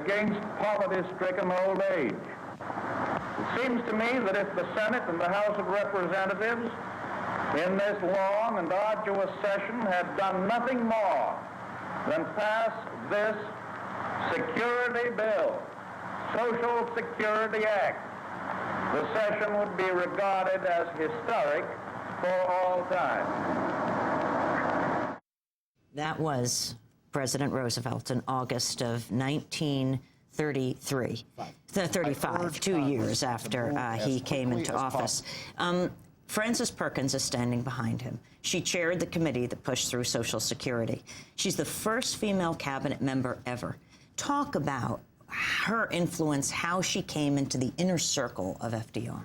against poverty-stricken old age. It seems to me that if the Senate and the House of Representatives in this long and arduous session had done nothing more than pass this security bill, Social Security Act, the session would be regarded as historic for all time. That was President Roosevelt in August of 1933, 35, 2 years after he came into office. Frances Perkins is standing behind him. She chaired the committee that pushed through Social Security. She's the first female cabinet member ever. Talk about her influence, how she came into the inner circle of FDR.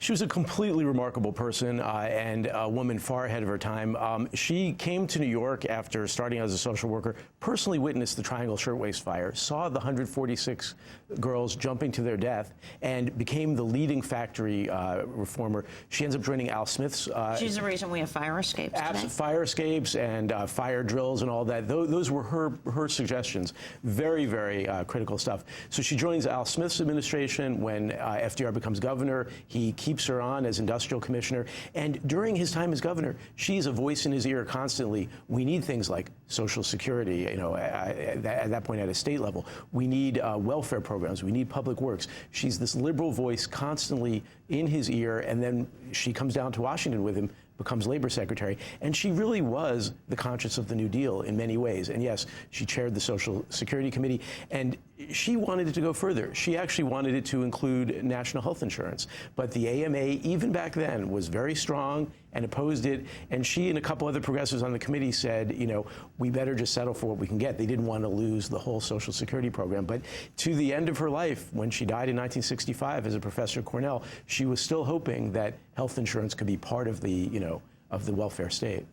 She was a completely remarkable person and a woman far ahead of her time. She came to New York after starting as a social worker, personally witnessed the Triangle Shirtwaist Fire, saw the 146 girls jumping to their death, and became the leading factory reformer. She ends up joining Al Smith's. She's the reason we have fire escapes today? Fire escapes and fire drills and all that. Those were her suggestions. Very, very critical stuff. So she joins Al Smith's administration when FDR becomes governor. He keeps her on as industrial commissioner, and during his time as governor, she's a voice in his ear constantly. We need things like Social Security, you know, at that point at a state level. We need welfare programs. We need public works. She's this liberal voice constantly in his ear, and then she comes down to Washington with him, becomes labor secretary, and she really was the conscience of the New Deal in many ways. And yes, she chaired the Social Security Committee, and she wanted it to go further. She actually wanted it to include national health insurance, but the AMA, even back then, was very strong and opposed it, and she and a couple other progressives on the committee said, you know, we better just settle for what we can get. They didn't want to lose the whole Social Security program, but to the end of her life, when she died in 1965 as a professor at Cornell, she was still hoping that health insurance could be part of the, you know, of the welfare state.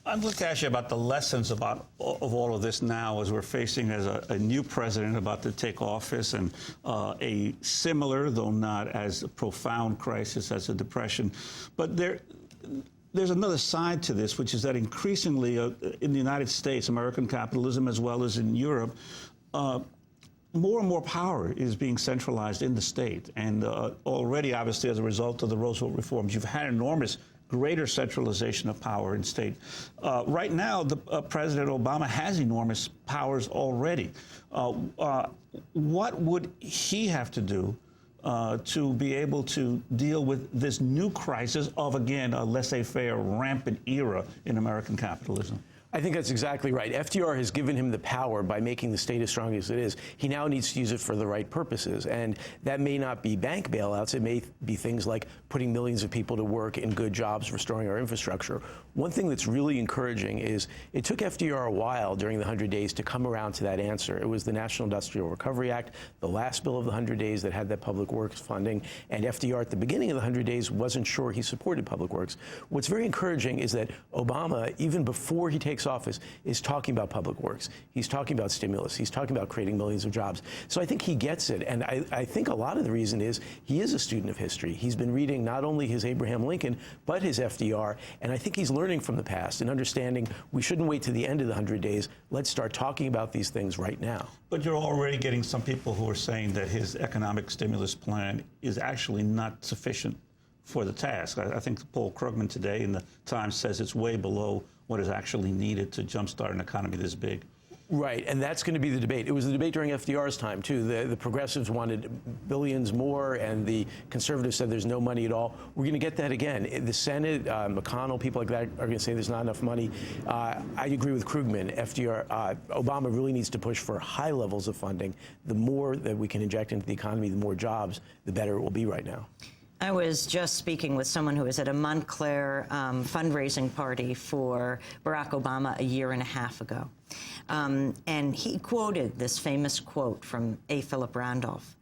I'd like to ask you about the lessons of all of this now as we're facing as a new president about to take office, and a similar, though not as profound, crisis as the Depression. But there's another side to this, which is that increasingly in the United States, American capitalism, as well as in Europe, more and more power is being centralized in the state. And already, obviously, as a result of the Roosevelt reforms, you've had enormous greater centralization of power in state. Right now, President Obama has enormous powers already. What would he have to do to be able to deal with this new crisis of, again, a laissez-faire, rampant era in American capitalism? I think that's exactly right. FDR has given him the power by making the state as strong as it is. He now needs to use it for the right purposes, and that may not be bank bailouts. It may be things like putting millions of people to work in good jobs, restoring our infrastructure. One thing that's really encouraging is it took FDR a while during the 100 days to come around to that answer. It was the National Industrial Recovery Act, the last bill of the 100 days that had that public works funding, and FDR at the beginning of the 100 days wasn't sure he supported public works. What's very encouraging is that Obama, even before he takes office, is talking about public works. He's talking about stimulus. He's talking about creating millions of jobs. So I think he gets it. And I think a lot of the reason is he is a student of history. He's been reading not only his Abraham Lincoln, but his FDR. And I think he's learning from the past and understanding we shouldn't wait to the end of the 100 days. Let's start talking about these things right now. But you're already getting some people who are saying that his economic stimulus plan is actually not sufficient for the task. I think Paul Krugman today in the Times says it's way below what is actually needed to jumpstart an economy this big. Right, and that's going to be the debate. It was the debate during FDR's time, too. The progressives wanted billions more, and the conservatives said there's no money at all. We're going to get that again. The Senate, McConnell, people like that are going to say there's not enough money. I agree with Krugman. Obama really needs to push for high levels of funding. The more that we can inject into the economy, the more jobs, the better it will be right now. I was just speaking with someone who was at a Montclair fundraising party for Barack Obama a year and a half ago. And he quoted this famous quote from A. Philip Randolph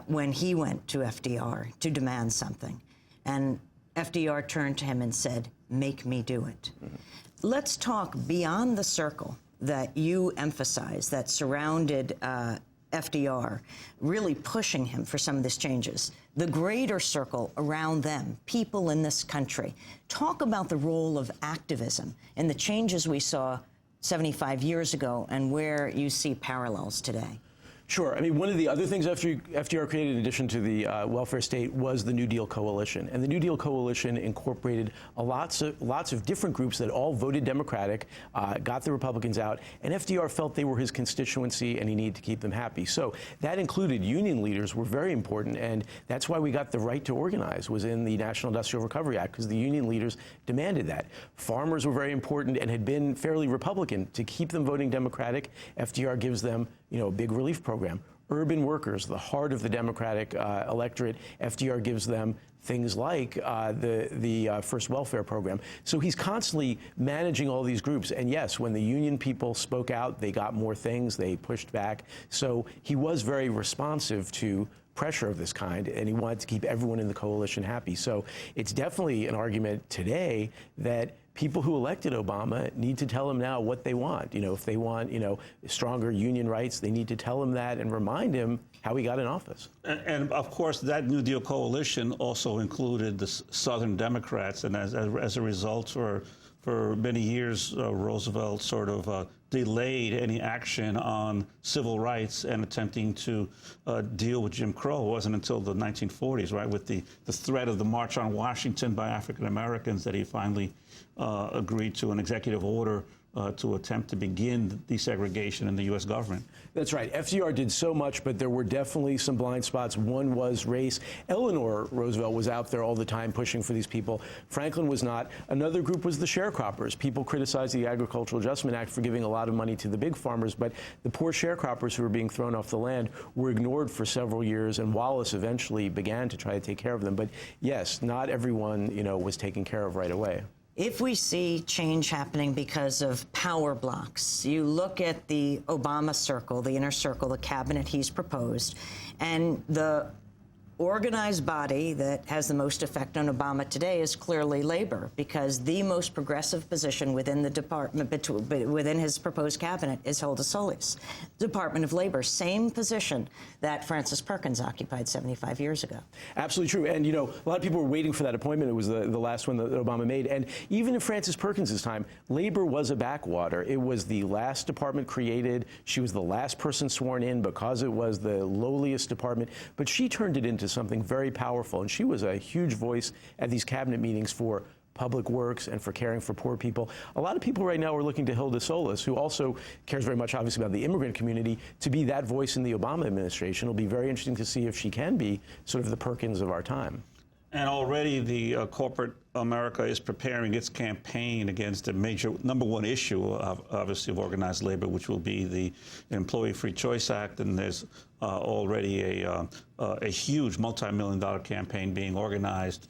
when he went to FDR to demand something. And FDR turned to him and said, "Make me do it." Mm-hmm. Let's talk beyond the circle that you emphasize that surrounded FDR, really pushing him for some of these changes. The greater circle around them, people in this country. Talk about the role of activism and the changes we saw 75 years ago and where you see parallels today. Sure. I mean, one of the other things FDR created in addition to the welfare state was the New Deal Coalition. And the New Deal Coalition incorporated lots of different groups that all voted Democratic, got the Republicans out, and FDR felt they were his constituency and he needed to keep them happy. So that included union leaders were very important, and that's why we got the right to organize was in the National Industrial Recovery Act, because the union leaders demanded that. Farmers were very important and had been fairly Republican. To keep them voting Democratic, FDR gives them, a big relief program. Urban workers, the heart of the Democratic electorate, FDR gives them things like the first welfare program. So he's constantly managing all these groups. And yes, when the union people spoke out, they got more things, they pushed back. So he was very responsive to pressure of this kind, and he wanted to keep everyone in the coalition happy. So it's definitely an argument today that people who elected Obama need to tell him now what they want. If they want, stronger union rights, they need to tell him that and remind him how he got in office. And of course, that New Deal coalition also included the Southern Democrats, and as a result, for many years, Roosevelt sort of delayed any action on civil rights and attempting to deal with Jim Crow. It wasn't until the 1940s, right, with the threat of the March on Washington by African Americans that he finally agreed to an executive order to attempt to begin desegregation in the U.S. government. That's right. FDR did so much, but there were definitely some blind spots. One was race. Eleanor Roosevelt was out there all the time pushing for these people. Franklin was not. Another group was the sharecroppers. People criticized the Agricultural Adjustment Act for giving a lot of money to the big farmers, but the poor sharecroppers who were being thrown off the land were ignored for several years, and Wallace eventually began to try to take care of them. But yes, not everyone, was taken care of right away. If we see change happening because of power blocks, you look at the Obama circle, the inner circle, the cabinet he's proposed, and the organized body that has the most effect on Obama today is clearly labor, because the most progressive position within the department, within his proposed cabinet, is Hilda Solis. Department of Labor, same position that Frances Perkins occupied 75 years ago. Absolutely true. And, a lot of people were waiting for that appointment. It was the last one that Obama made. And even in Frances Perkins' time, labor was a backwater. It was the last department created. She was the last person sworn in because it was the lowliest department. But she turned it into something very powerful, and she was a huge voice at these cabinet meetings for public works and for caring for poor people. A lot of people right now are looking to Hilda Solis, who also cares very much, obviously, about the immigrant community, to be that voice in the Obama administration. It'll be very interesting to see if she can be sort of the Perkins of our time. And already the corporate America is preparing its campaign against the major #1 issue, obviously, of organized labor, which will be the Employee Free Choice Act. And there's already a huge multi-million-dollar campaign being organized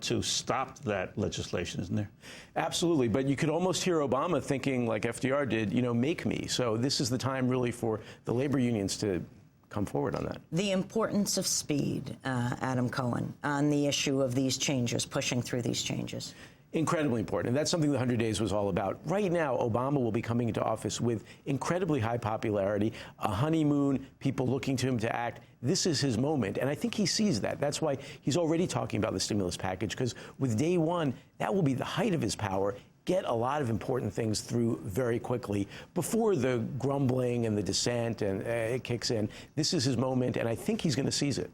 to stop that legislation, isn't there? Absolutely. But you could almost hear Obama thinking, like FDR did, make me. So this is the time really for the labor unions to come forward on that. The importance of speed, Adam Cohen, on the issue of these changes, pushing through these changes. Incredibly important, and that's something the 100 Days was all about. Right now, Obama will be coming into office with incredibly high popularity, a honeymoon, people looking to him to act. This is his moment, and I think he sees that. That's why he's already talking about the stimulus package, because with day one, that will be the height of his power. Get a lot of important things through very quickly before the grumbling and the dissent and it kicks in. This is his moment, and I think he's going to seize it.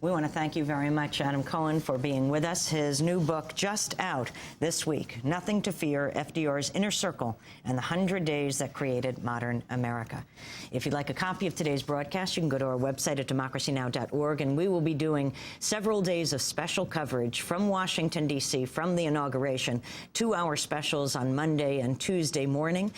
We want to thank you very much, Adam Cohen, for being with us. His new book just out this week, Nothing to Fear, FDR's Inner Circle and the 100 Days That Created Modern America. If you'd like a copy of today's broadcast, you can go to our website at democracynow.org, and we will be doing several days of special coverage from Washington, D.C., from the inauguration, 2-hour specials on Monday and Tuesday morning,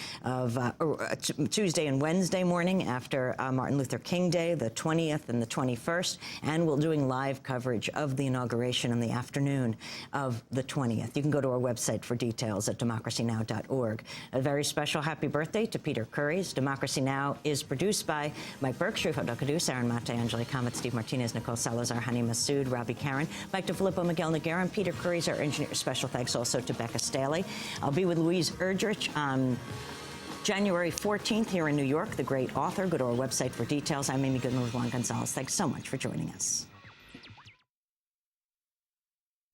Tuesday and Wednesday morning after Martin Luther King Day, the 20th and the 21st, and we'll do live coverage of the inauguration in the afternoon of the 20th. You can go to our website for details at democracynow.org. A very special happy birthday to Peter Curries. Democracy Now! Is produced by Mike Burke, Shrifo Dokadus, Aaron Mate, Angelique Comet, Steve Martinez, Nicole Salazar, Hani Massoud, Robbie Karen, Mike DeFilippo, Miguel Noguera, and Peter Curries, our engineer. Special thanks also to Becca Staley. I'll be with Louise Erdrich on January 14th here in New York, the great author. Go to our website for details. I'm Amy Goodman with Juan Gonzalez. Thanks so much for joining us.